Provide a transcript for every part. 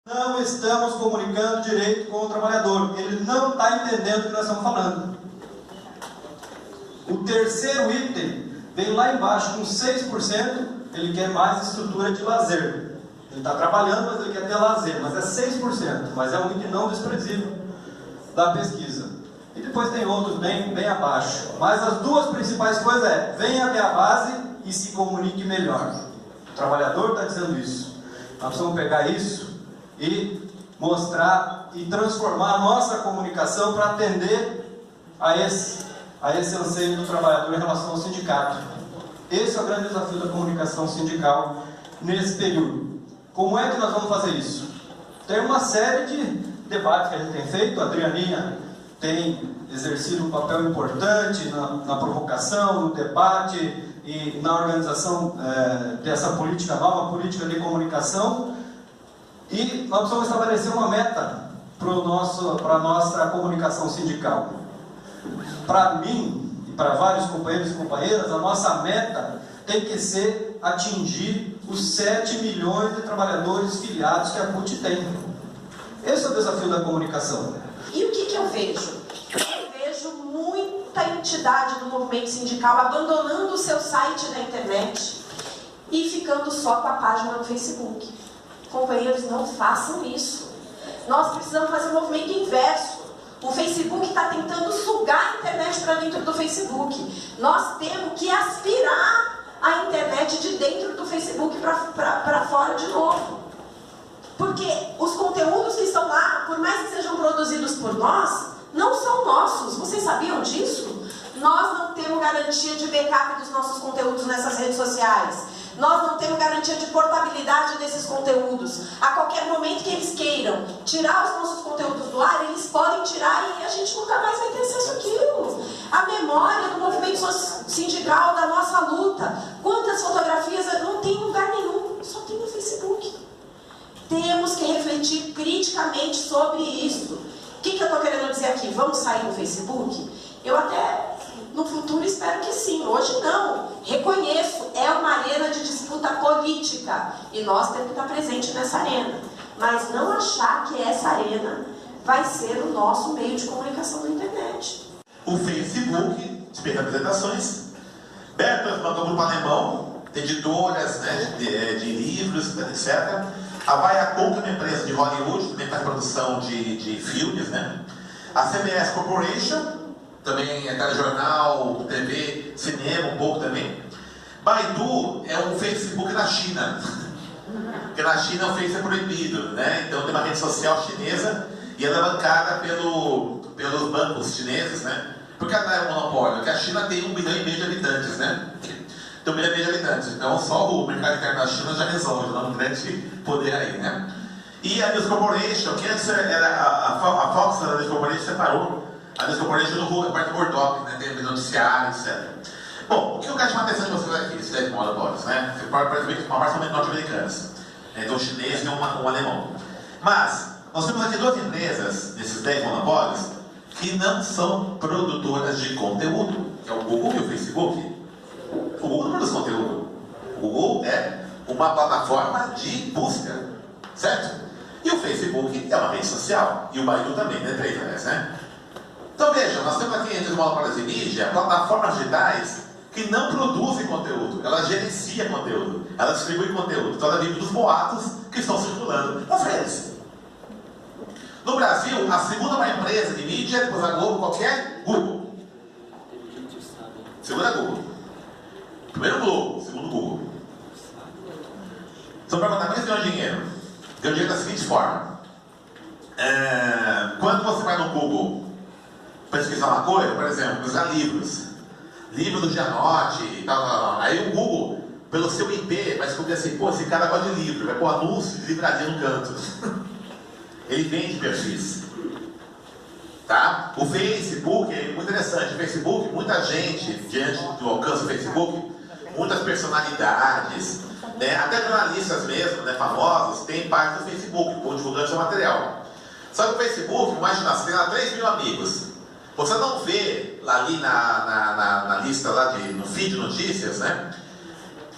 Não estamos comunicando direito com o trabalhador. Ele não está entendendo o que nós estamos falando. O terceiro item vem lá embaixo com 6%. Ele quer mais estrutura de lazer. Ele está trabalhando, mas ele quer ter lazer. Mas é 6%. Mas é um item não desprezível da pesquisa. E depois tem outros bem abaixo. Mas as duas principais coisas é: venha até a base e se comunique melhor. O trabalhador está dizendo isso. Nós precisamos pegar isso e mostrar e transformar a nossa comunicação para atender a esse anseio do trabalhador em relação ao sindicato. Esse é o grande desafio da comunicação sindical nesse período. Como é que nós vamos fazer isso? Tem uma série de debates que a gente tem feito. A Adrianinha tem exercido um papel importante na provocação, no debate e na organização dessa política nova, política de comunicação. E nós precisamos estabelecer uma meta para a nossa comunicação sindical. Para mim e para vários companheiros e companheiras, a nossa meta tem que ser atingir os 7 milhões de trabalhadores filiados que a CUT tem. Esse é o desafio da comunicação. E o que eu vejo? Eu vejo muita entidade do movimento sindical abandonando o seu site na internet e ficando só com a página no Facebook. Companheiros, não façam isso. Nós precisamos fazer um movimento inverso. O Facebook está tentando sugar a internet para dentro do Facebook. Nós temos que aspirar a internet de dentro do Facebook para fora de novo. Porque os conteúdos que estão lá, por mais que sejam produzidos por nós, não são nossos. Vocês sabiam disso? Nós não temos garantia de backup dos nossos conteúdos nessas redes sociais. Nós não temos garantia de portabilidade desses conteúdos. A qualquer momento que eles queiram tirar os nossos conteúdos do ar, eles podem tirar e a gente nunca mais vai ter acesso àquilo. A memória do movimento sindical, da nossa luta. Quantas fotografias? Não tem em lugar nenhum, só tem no Facebook. Temos que refletir criticamente sobre isso. O que eu estou querendo dizer aqui? Vamos sair do Facebook? Eu até, no futuro, espero que sim. Hoje não. Reconheço, é uma arena de disputa política. E nós temos que estar presentes nessa arena. Mas não achar que essa arena vai ser o nosso meio de comunicação na internet. O Facebook, de apresentações. Bertelsmann mandou um grupo alemão, editoras, né, de livros, etc. A Viacom, que é uma empresa de Hollywood, também faz produção de filmes, né? A CBS Corporation, também é telejornal, TV, cinema, um pouco também. Baidu é um Facebook na China. Porque na China o Face é proibido, né? Então tem uma rede social chinesa e ela é bancada pelos bancos chineses, né? Porque ela é um monopólio, porque a China tem 1,5 bilhão de habitantes, né? Tem 1,5 bilhão de habitantes, então só o mercado interno da China já resolve, dá um grande poder aí, né? E a News Corporation, que antes era a Fox, a News Corporation separou a News Corporation do parte do Murdoch, né? Tem noticiário, etc. Bom, o que eu quero chamar a atenção de vocês aqui, esses 10 monopólios, né? Praticamente uma parte são norte-americanas, então um chinês e um alemão. Mas, nós temos aqui duas empresas, nesses 10 monopólios, que não são produtoras de conteúdo, que é o Google e o Facebook. O Google não produz conteúdo. O Google é uma plataforma de busca, certo? E o Facebook é uma rede social. E o Baidu também, né? 3 aliás, né? Então veja, nós temos aqui entre os monopólios de mídia, plataformas digitais que não produzem conteúdo. Elas gerenciam conteúdo. Elas distribuem conteúdo. Então ela vive dos boatos que estão circulando nas redes. No Brasil, a segunda maior empresa de mídia, depois da Globo, qualquer Google. Segunda Google. Primeiro Globo, segundo Google. Então, para perguntar, quanto ganha dinheiro? Ganha dinheiro da seguinte forma. Quando você vai no Google pesquisar uma coisa, por exemplo, pesquisar livros. Livro do Gianotti e tal. Aí o Google, pelo seu IP, vai descobrir assim, pô, esse cara gosta de livro, vai pôr anúncio de livraria no canto. Ele vende perfis. Tá? O Facebook é muito interessante. O Facebook, muita gente, diante do alcance do Facebook, muitas personalidades, né? Até jornalistas mesmo, né, famosos, têm parte do Facebook, divulgando seu material. Só que o Facebook, imagina, você tem lá 3 mil amigos. Você não vê lá ali na lista, lá no feed de notícias, né?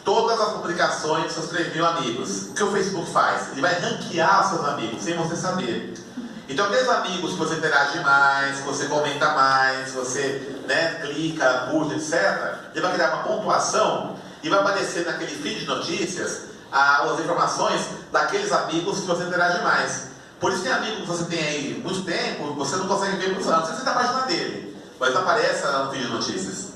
todas as publicações dos seus 3.000 amigos. O que o Facebook faz? Ele vai ranquear os seus amigos, sem você saber. Então, aqueles amigos que você interage mais, que você comenta mais, você, né, clica, curte, etc., ele vai criar uma pontuação e vai aparecer naquele feed de notícias as informações daqueles amigos que você interage mais. Por isso, tem amigo que você tem aí muito tempo, você não consegue ver muito, não sei se você está na página dele, mas aparece lá no feed de notícias.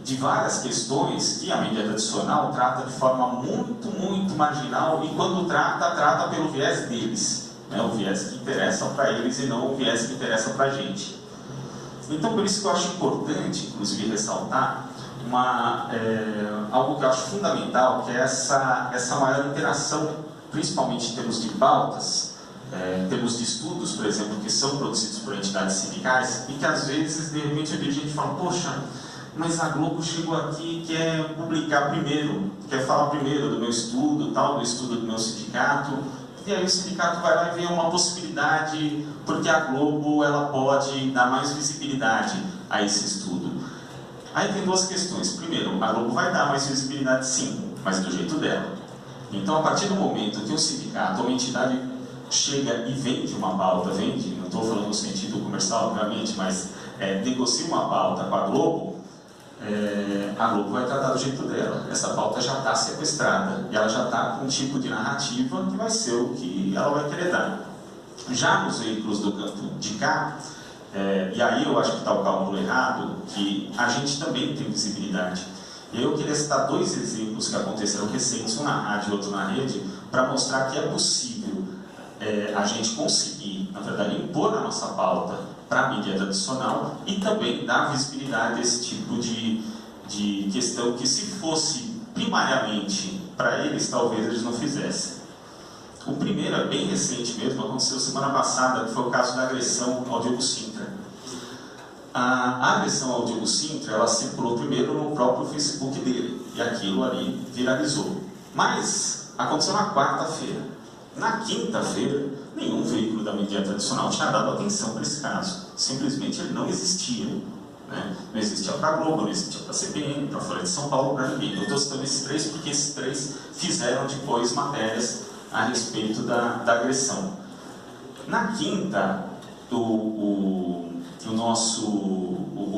De várias questões que a mídia tradicional trata de forma muito marginal, e quando trata pelo viés deles, né? O viés que interessa para eles e não o viés que interessa para a gente. Então, por isso que eu acho importante, inclusive, ressaltar algo que eu acho fundamental, que é essa maior interação, principalmente em termos de pautas, em termos de estudos, por exemplo, que são produzidos por entidades sindicais, e que às vezes, de repente, eu vejo gente fala, poxa, mas a Globo chegou aqui e quer publicar primeiro, quer falar primeiro do meu estudo, tal, do estudo do meu sindicato, e aí o sindicato vai lá e vê uma possibilidade, porque a Globo ela pode dar mais visibilidade a esse estudo. Aí tem duas questões. Primeiro, a Globo vai dar mais visibilidade sim, mas do jeito dela. Então, a partir do momento que um sindicato, uma entidade chega e vende uma pauta, não estou falando no sentido comercial, obviamente, mas negocia uma pauta com a Globo vai tratar do jeito dela. Essa pauta já está sequestrada e ela já está com um tipo de narrativa que vai ser o que ela vai querer dar. Já nos veículos do campo de cá, e aí eu acho que está o cálculo errado, que a gente também tem visibilidade. E eu queria citar dois exemplos que aconteceram recentes, um na rádio e outro na rede, para mostrar que é possível a gente conseguir, na verdade, impor a nossa pauta para a mídia tradicional e também dar visibilidade a esse tipo de questão que, se fosse primariamente para eles, talvez eles não fizessem. O primeiro é bem recente mesmo, aconteceu semana passada, que foi o caso da agressão ao Diogo Sintra. A agressão ao Diogo Sintra, ela circulou primeiro no próprio Facebook dele, e aquilo ali viralizou. Mas aconteceu na quarta-feira. Na quinta-feira, nenhum veículo da mídia tradicional tinha dado atenção para esse caso. Simplesmente ele não existia. Né? Não existia para a Globo, não existia para a CBN, para a Folha de São Paulo, para ninguém. Eu estou citando esses três porque esses três fizeram depois matérias a respeito da agressão. Na quinta, o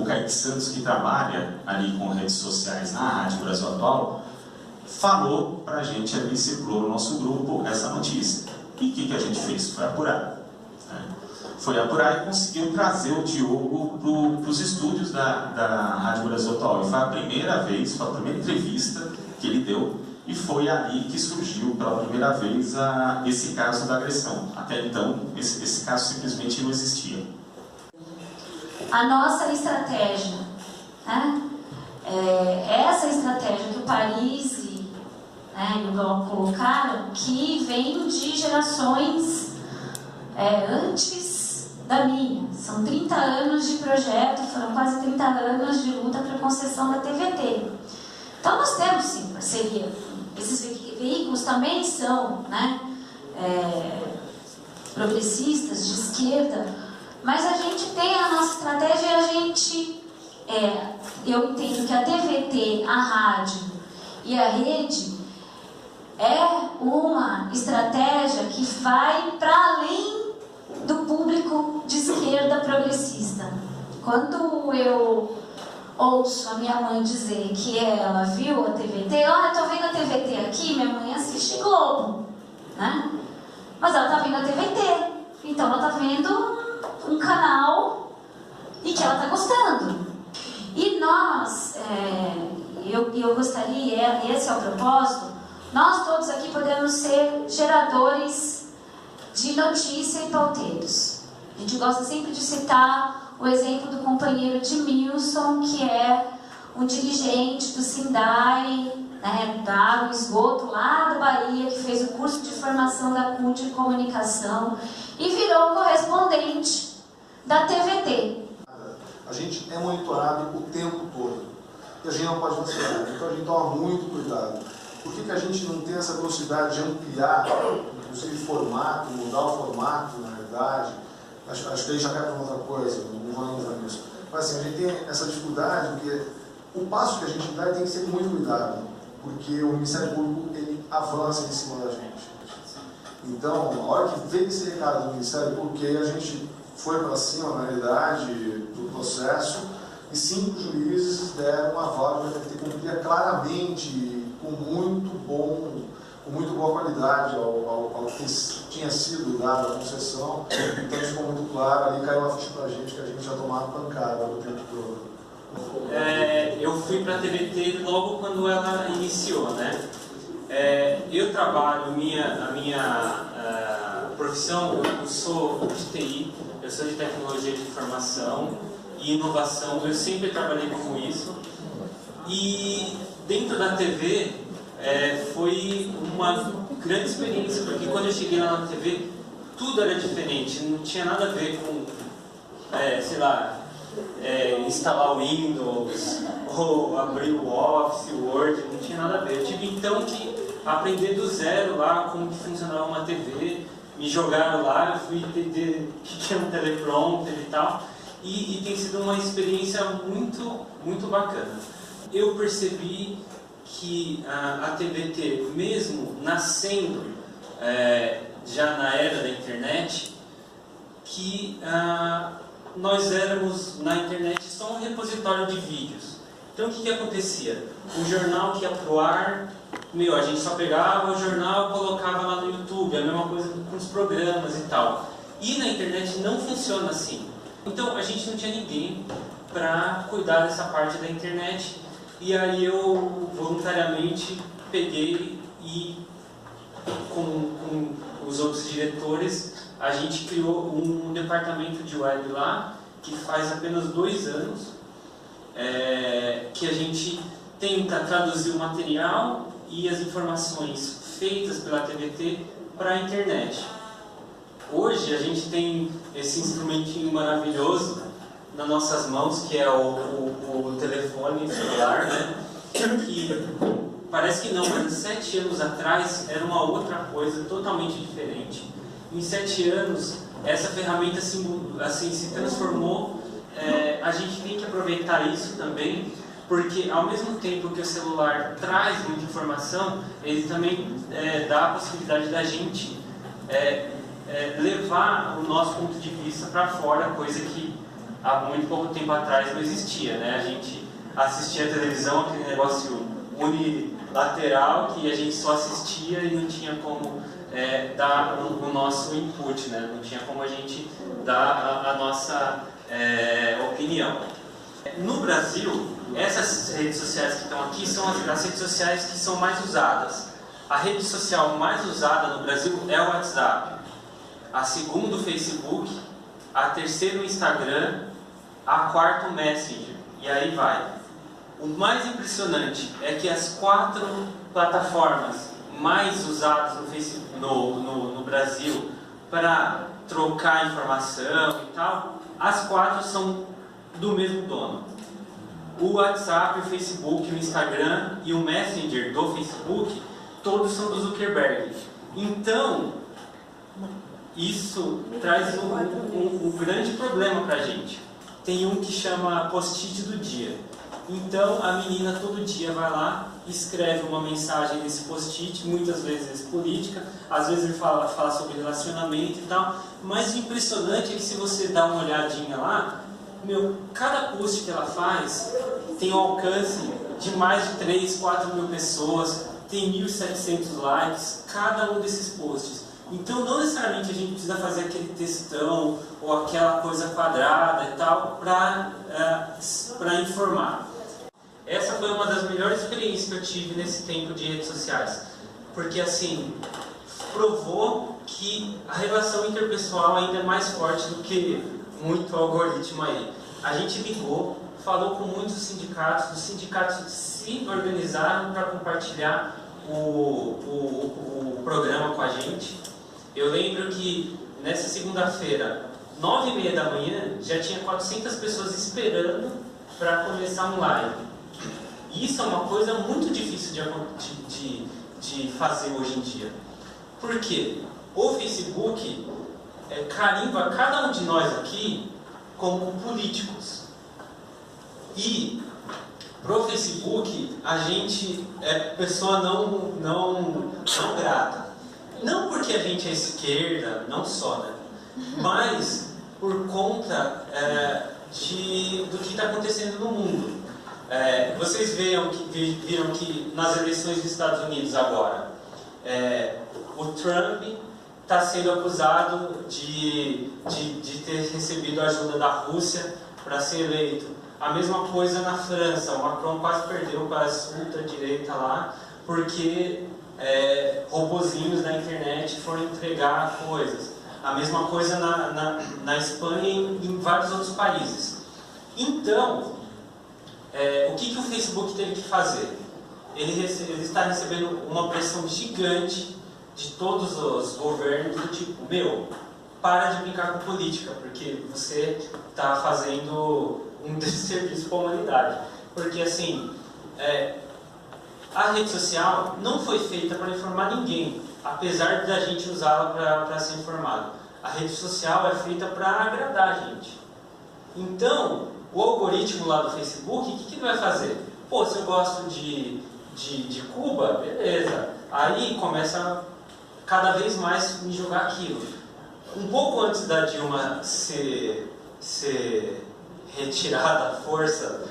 Kaique Santos, que trabalha ali com redes sociais na Rádio Brasil Atual, falou para a gente ali, circulou no nosso grupo essa notícia. E o que a gente fez? Foi apurar. Foi apurar e conseguiu trazer o Diogo para os estúdios da Rádio Brasil Atual. E foi a primeira vez, foi a primeira entrevista que ele deu, e foi ali que surgiu pela primeira vez esse caso da agressão. Até então, esse caso simplesmente não existia. A nossa estratégia, né? Essa estratégia que o Paris e o Bloco colocaram, que vem de gerações antes da minha. São 30 anos de projeto, foram quase 30 anos de luta para a concessão da TVT. Então nós temos sim parceria. Esses veículos também são, né, progressistas, de esquerda, mas a gente tem a nossa estratégia e a gente, eu entendo que a TVT, a rádio e a rede é uma estratégia que vai para além do público de esquerda progressista. Quando eu ouço a minha mãe dizer que ela viu a TVT, olha, eu tô vendo a TVT aqui, minha mãe assiste Globo, né? Mas ela tá vendo a TVT, então ela tá vendo um canal e que ela tá gostando. E nós, eu gostaria, esse é o propósito, nós todos aqui podemos ser geradores de notícia e pauteiros. A gente gosta sempre de citar o exemplo do companheiro Edmilson, que é um dirigente do Sindai, né, da Água e Esgoto, lá da Bahia, que fez o curso de formação da CUT de comunicação e virou correspondente da TVT. A gente é monitorado o tempo todo e a gente não pode vacilar, então a gente toma muito cuidado. Por que a gente não tem essa velocidade de ampliar, inclusive formato, mudar o formato, na verdade? Acho que aí já cai para outra coisa, não vou entrar nisso. Mas assim, a gente tem essa dificuldade porque o passo que a gente dá tem que ser com muito cuidado. porque o Ministério Público ele avança em cima da gente. Então, a hora que veio esse recado do Ministério Público, aí a gente foi para cima, na realidade, do processo, e 5 juízes deram uma aval que a TVT cumpria claramente, com muito boa qualidade ao que tinha sido dado a concessão. Então isso ficou muito claro, ali caiu a ficha para a gente, que a gente já tomava pancada o tempo todo. Eu fui para a TVT logo quando ela iniciou, né? Eu trabalho, a minha profissão, eu sou de TI, eu sou de tecnologia de informação e inovação, eu sempre trabalhei com isso. E dentro da TV foi uma grande experiência, porque quando eu cheguei lá na TV, tudo era diferente, não tinha nada a ver com, sei lá, instalar o Windows ou abrir o Office, o Word, não tinha nada a ver. Eu tive então que aprender do zero lá como que funcionava uma TV, me jogaram lá, eu fui entender o que era um teleprompter e tal, e tem sido uma experiência muito, muito bacana. Eu percebi que a TVT, mesmo nascendo já na era da internet, que nós éramos na internet só um repositório de vídeos. Então o que acontecia? O jornal que ia pro ar, a gente só pegava o jornal e colocava lá no YouTube, a mesma coisa com os programas e tal. E na internet não funciona assim. Então a gente não tinha ninguém para cuidar dessa parte da internet. E aí eu voluntariamente peguei e com os outros diretores a gente criou um departamento de web lá que faz apenas 2 anos, que a gente tenta traduzir o material e as informações feitas pela TVT para a internet. Hoje a gente tem esse instrumentinho maravilhoso nas nossas mãos, que é o telefone celular, né? Que parece que não, mas 7 anos atrás era uma outra coisa totalmente diferente. Em 7 anos essa ferramenta assim, se transformou. A gente tem que aproveitar isso também, porque ao mesmo tempo que o celular traz muita informação, ele também dá a possibilidade da gente levar o nosso ponto de vista para fora, coisa que há muito pouco tempo atrás não existia, né? A gente assistia a televisão, aquele negócio unilateral que a gente só assistia e não tinha como dar o nosso input, né? Não tinha como a gente dar a nossa opinião. No Brasil, essas redes sociais que estão aqui são as redes sociais que são mais usadas. A rede social mais usada no Brasil é o WhatsApp. A segunda, o Facebook. A terceira, o Instagram. A quarta, o Messenger. E aí vai. O mais impressionante é que as 4 plataformas mais usadas no Facebook, no Brasil para trocar informação e tal, as 4 são do mesmo dono. O WhatsApp, o Facebook, o Instagram e o Messenger do Facebook, todos são do Zuckerberg. Então, isso traz um grande problema para a gente. Tem um que chama post-it do dia. Então a menina todo dia vai lá, escreve uma mensagem nesse post-it, muitas vezes política, às vezes ele fala sobre relacionamento e tal, mas o impressionante é que se você dá uma olhadinha lá, cada post que ela faz tem um alcance de mais de 3, 4 mil pessoas, tem 1.700 likes, cada um desses posts. Então não necessariamente a gente precisa fazer aquele textão ou aquela coisa quadrada e tal para informar. Essa foi uma das melhores experiências que eu tive nesse tempo de redes sociais, porque assim, provou que a relação interpessoal ainda é mais forte do que muito algoritmo aí. A gente ligou, falou com muitos sindicatos, os sindicatos se organizaram para compartilhar o programa com a gente. Eu lembro que nessa segunda-feira, 9h30 da manhã, já tinha 400 pessoas esperando para começar um live. Isso é uma coisa muito difícil de fazer hoje em dia. Por quê? O Facebook carimba cada um de nós aqui como políticos. E Pro Facebook, a gente é pessoa não grata. Não porque a gente é esquerda, não só, né? Mas por conta do que está acontecendo no mundo. Vocês viram que nas eleições dos Estados Unidos agora, o Trump está sendo acusado de ter recebido ajuda da Rússia para ser eleito. A mesma coisa na França, o Macron quase perdeu para a ultradireita lá, porque robozinhos na internet foram entregar coisas. A mesma coisa na Espanha e em vários outros países. Então, o que o Facebook teve que fazer? Ele está recebendo uma pressão gigante de todos os governos, do tipo, para de brincar com política, porque você está fazendo um desserviço para a humanidade. Porque assim, a rede social não foi feita para informar ninguém, apesar da gente usá-la para ser informado. A rede social é feita para agradar a gente. Então, o algoritmo lá do Facebook, o que ele vai fazer? Pô, se eu gosto de Cuba, beleza. Aí começa cada vez mais me jogar aquilo. Um pouco antes da Dilma ser retirada à força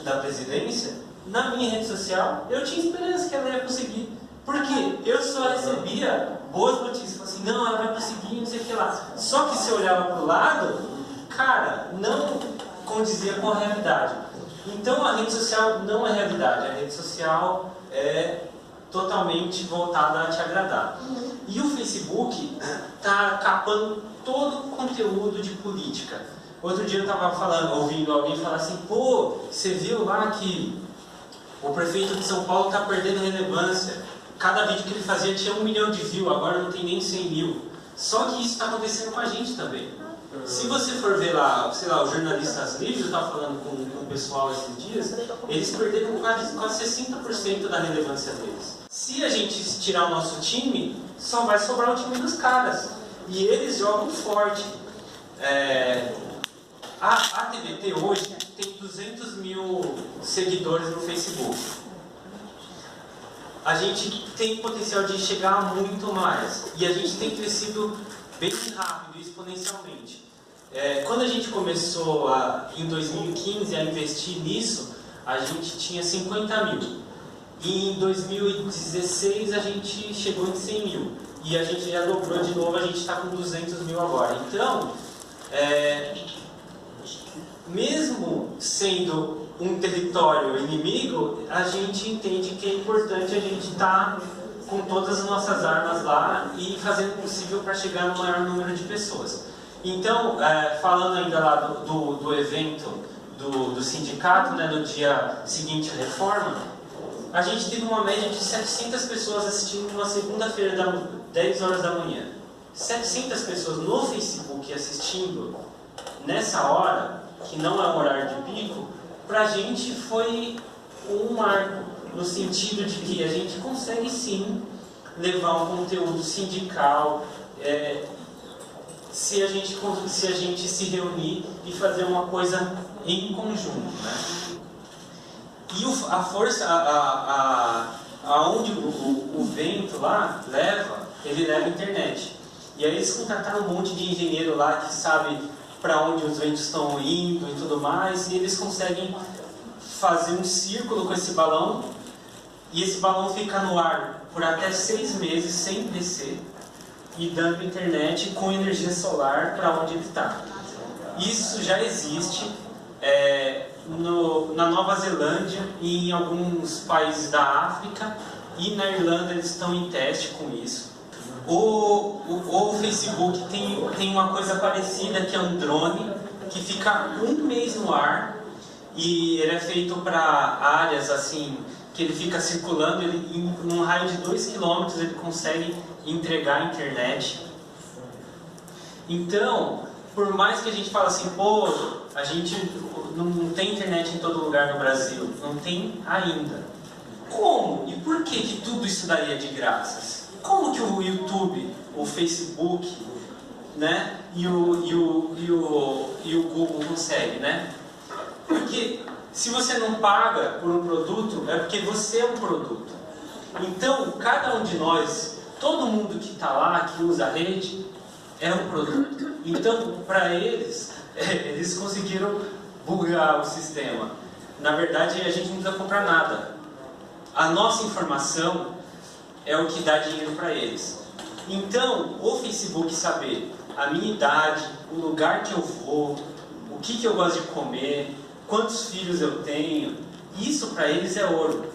da presidência, na minha rede social, eu tinha esperança que ela ia conseguir. Porque eu só recebia boas notícias. Assim, não, ela vai conseguir, não sei o que lá. Só que se eu olhava para o lado, cara, não condizia com a realidade. Então a rede social não é realidade. A rede social é totalmente voltada a te agradar. E o Facebook está capando todo o conteúdo de política. Outro dia eu estava ouvindo alguém falar assim, pô, você viu lá que o prefeito de São Paulo está perdendo relevância. Cada vídeo que ele fazia tinha 1 milhão de views, agora não tem nem 100 mil. Só que isso está acontecendo com a gente também. Se você for ver lá, sei lá, os jornalistas livres, eu estava falando com o pessoal esses dias, eles perderam quase 60% da relevância deles. Se a gente tirar o nosso time, só vai sobrar o time dos caras. E eles jogam forte. A TVT hoje tem 200 mil seguidores no Facebook. A gente tem potencial de chegar a muito mais. E a gente tem crescido bem rápido, exponencialmente. Quando a gente começou em 2015 a investir nisso, a gente tinha 50 mil. E em 2016 a gente chegou em 100 mil. E a gente já dobrou de novo, a gente está com 200 mil agora. Então, mesmo sendo um território inimigo, a gente entende que é importante a gente estar com todas as nossas armas lá e fazendo o possível para chegar no maior número de pessoas. Então, falando ainda lá do evento do sindicato, né, no dia seguinte à reforma, a gente teve uma média de 700 pessoas assistindo numa segunda-feira, 10 horas da manhã. 700 pessoas no Facebook assistindo nessa hora, que não é um horário de pico, pra gente foi um marco, no sentido de que a gente consegue sim levar um conteúdo sindical, se a gente se reunir e fazer uma coisa em conjunto, né? E a força, aonde o vento lá ele leva a internet. E aí eles contrataram um monte de engenheiro lá que sabe para onde os ventos estão indo e tudo mais, e eles conseguem fazer um círculo com esse balão, e esse balão fica no ar por até 6 meses sem descer, e dando internet com energia solar para onde ele está. Isso já existe na Nova Zelândia e em alguns países da África, e na Irlanda eles estão em teste com isso. O Facebook tem uma coisa parecida, que é um drone que fica 1 mês no ar, e ele é feito para áreas assim que ele fica circulando, num raio de 2 km ele consegue entregar a internet. Então, por mais que a gente fale assim, pô, a gente não tem internet em todo lugar no Brasil, não tem ainda. Como? E por que tudo isso daí é de graças? Como que o YouTube, o Facebook, né, e o Google consegue, né? Porque se você não paga por um produto, é porque você é um produto. Então, cada um de nós, todo mundo que está lá, que usa a rede, é um produto. Então, para eles, eles conseguiram bugar o sistema. Na verdade, a gente não precisa comprar nada. A nossa informação é o que dá dinheiro para eles. Então, o Facebook saber a minha idade, o lugar que eu vou, o que eu gosto de comer, quantos filhos eu tenho, isso para eles é ouro.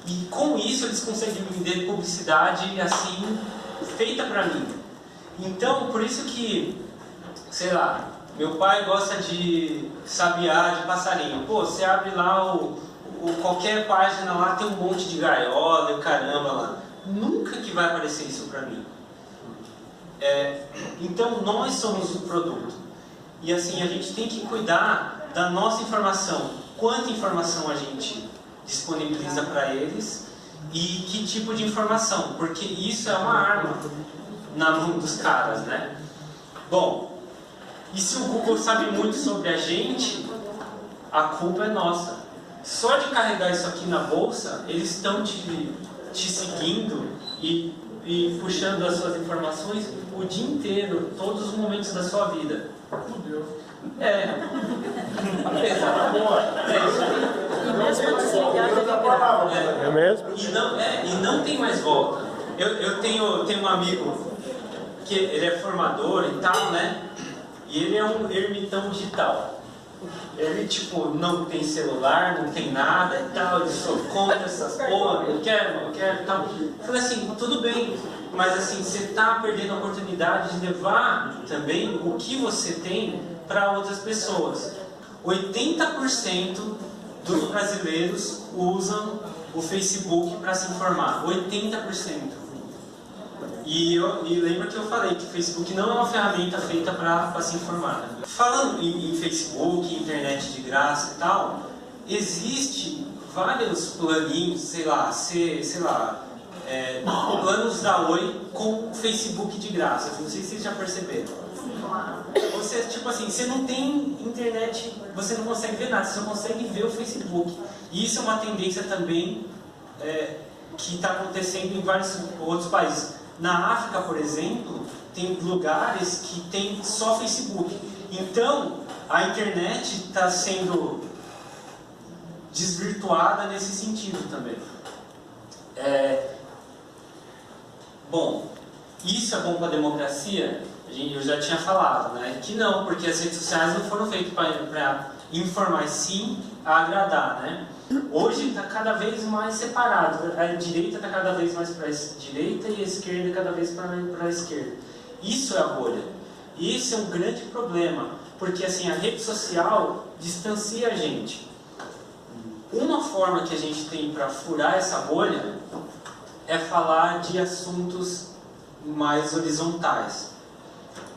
E com isso eles conseguem vender publicidade assim, feita para mim. Então, por isso que, sei lá, meu pai gosta de sabiá, de passarinho. Pô, você abre lá qualquer página lá, tem um monte de gaiola e o caramba lá. Nunca que vai aparecer isso para mim. Então, nós somos o produto. E assim, a gente tem que cuidar da nossa informação. Quanta informação a gente disponibiliza para eles e que tipo de informação. Porque isso é uma arma na mão dos caras, né? Bom, e se o Google sabe muito sobre a gente, a culpa é nossa. Só de carregar isso aqui na bolsa, eles estão te seguindo e puxando as suas informações o dia inteiro, todos os momentos da sua vida. É mesmo? E não tem mais volta. Eu tenho um amigo que ele é formador e tal, né? E ele é um ermitão digital. Ele, tipo, não tem celular, não tem nada e tal, ele só conta essas porra, eu quero e tal. Eu falei assim, tudo bem, mas assim, você está perdendo a oportunidade de levar também o que você tem para outras pessoas. 80% dos brasileiros usam o Facebook para se informar, 80%. E lembra que eu falei que o Facebook não é uma ferramenta feita para se informar. Falando em Facebook, internet de graça e tal, existe vários planinhos, planos da Oi com Facebook de graça. Não sei se vocês já perceberam. Você, tipo assim, você não tem internet, você não consegue ver nada, você só consegue ver o Facebook. E isso é uma tendência também que está acontecendo em vários outros países. Na África, por exemplo, tem lugares que tem só Facebook. Então, a internet está sendo desvirtuada nesse sentido também. Bom, isso é bom para a democracia? Eu já tinha falado, né? Que não, porque as redes sociais não foram feitas para informar, sim a agradar, né? Hoje está cada vez mais separado. A direita está cada vez mais para a direita e a esquerda cada vez para a esquerda. Isso é a bolha. E esse é um grande problema, porque assim, a rede social distancia a gente. Uma forma que a gente tem para furar essa bolha é falar de assuntos mais horizontais.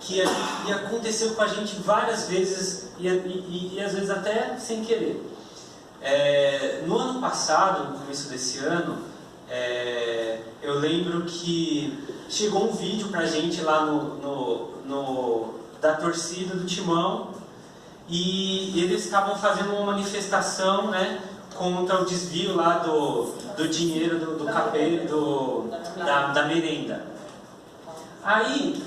Que aconteceu com a gente várias vezes e às vezes até sem querer. No ano passado, no começo desse ano, eu lembro que chegou um vídeo pra gente lá da torcida do Timão e eles estavam fazendo uma manifestação, né, contra o desvio lá do dinheiro da merenda. Aí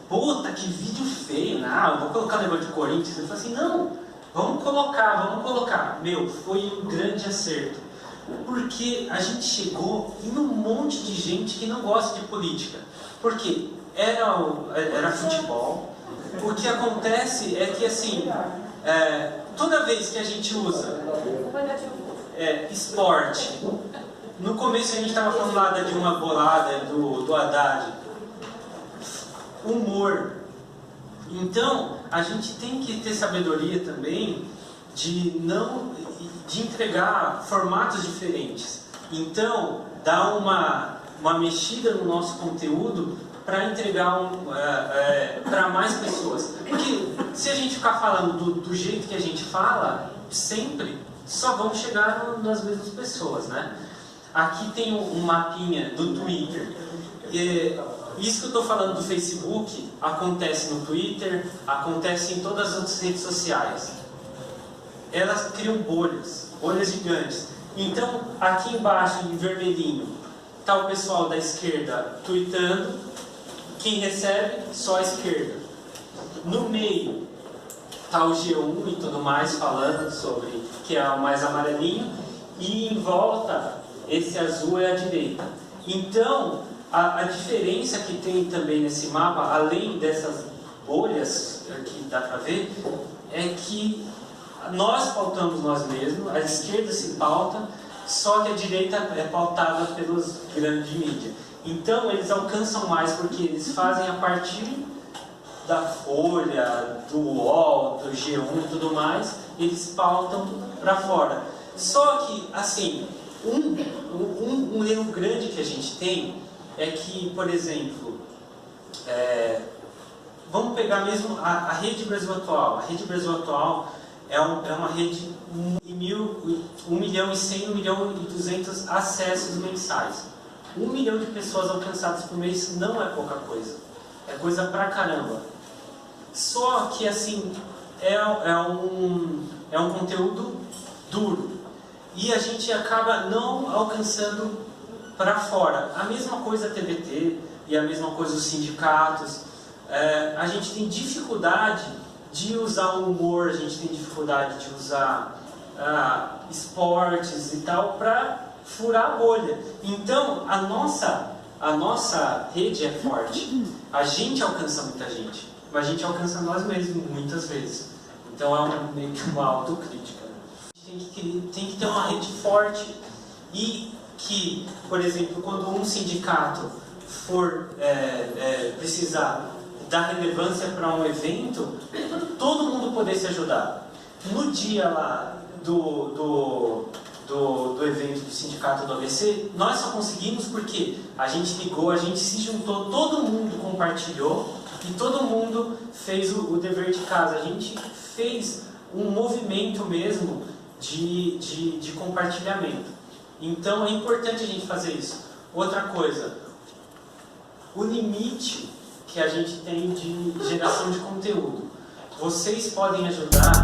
puta, que vídeo feio, eu vou colocar o negócio de Corinthians. Ele falou assim, não, vamos colocar. Meu, foi um grande acerto. Porque a gente chegou em um monte de gente que não gosta de política. Porque era futebol. O que acontece é que, assim, toda vez que a gente usa esporte, no começo a gente estava falando lá de uma bolada do Haddad, humor. Então, a gente tem que ter sabedoria também de entregar formatos diferentes. Então, dar uma mexida no nosso conteúdo para entregar para mais pessoas. Porque se a gente ficar falando do jeito que a gente fala, sempre só vão chegar nas mesmas pessoas, né? Aqui tem um mapinha do Twitter. Isso que eu estou falando do Facebook acontece no Twitter, acontece em todas as outras redes sociais. elas criam bolhas gigantes. Então, aqui embaixo, em vermelhinho, está o pessoal da esquerda tweetando, quem recebe, só a esquerda. No meio, está o G1 e tudo mais falando sobre, que é o mais amarelinho, e em volta, esse azul é a direita. Então, a diferença que tem também nesse mapa, além dessas bolhas que dá para ver, é que nós pautamos nós mesmos, a esquerda se pauta, só que a direita é pautada pelos grandes mídias. Então eles alcançam mais porque eles fazem a partir da Folha, do UOL, do G1 e tudo mais, eles pautam para fora. Só que, assim, um erro grande que a gente tem é que, por exemplo, vamos pegar mesmo a Rede Brasil Atual. A Rede Brasil Atual é uma rede de 1 milhão e 100, 1 milhão e 200 acessos mensais. 1 milhão de pessoas alcançadas por mês não é pouca coisa. É coisa pra caramba. Só que, assim, é um conteúdo duro. E a gente acaba não alcançando para fora. A mesma coisa a TVT e a mesma coisa os sindicatos. A gente tem dificuldade de usar o humor, a gente tem dificuldade de usar esportes e tal para furar a bolha. Então, a nossa rede é forte. A gente alcança muita gente, mas a gente alcança nós mesmos muitas vezes. Então, é meio que uma autocrítica. A gente tem que ter uma rede forte e que, por exemplo, quando um sindicato for precisar dar relevância para um evento, todo mundo poder se ajudar. No dia lá do evento do sindicato do ABC, nós só conseguimos porque a gente ligou, a gente se juntou, todo mundo compartilhou e todo mundo fez o dever de casa. A gente fez um movimento mesmo de compartilhamento. Então é importante a gente fazer isso. Outra coisa, o limite que a gente tem de geração de conteúdo. Vocês podem ajudar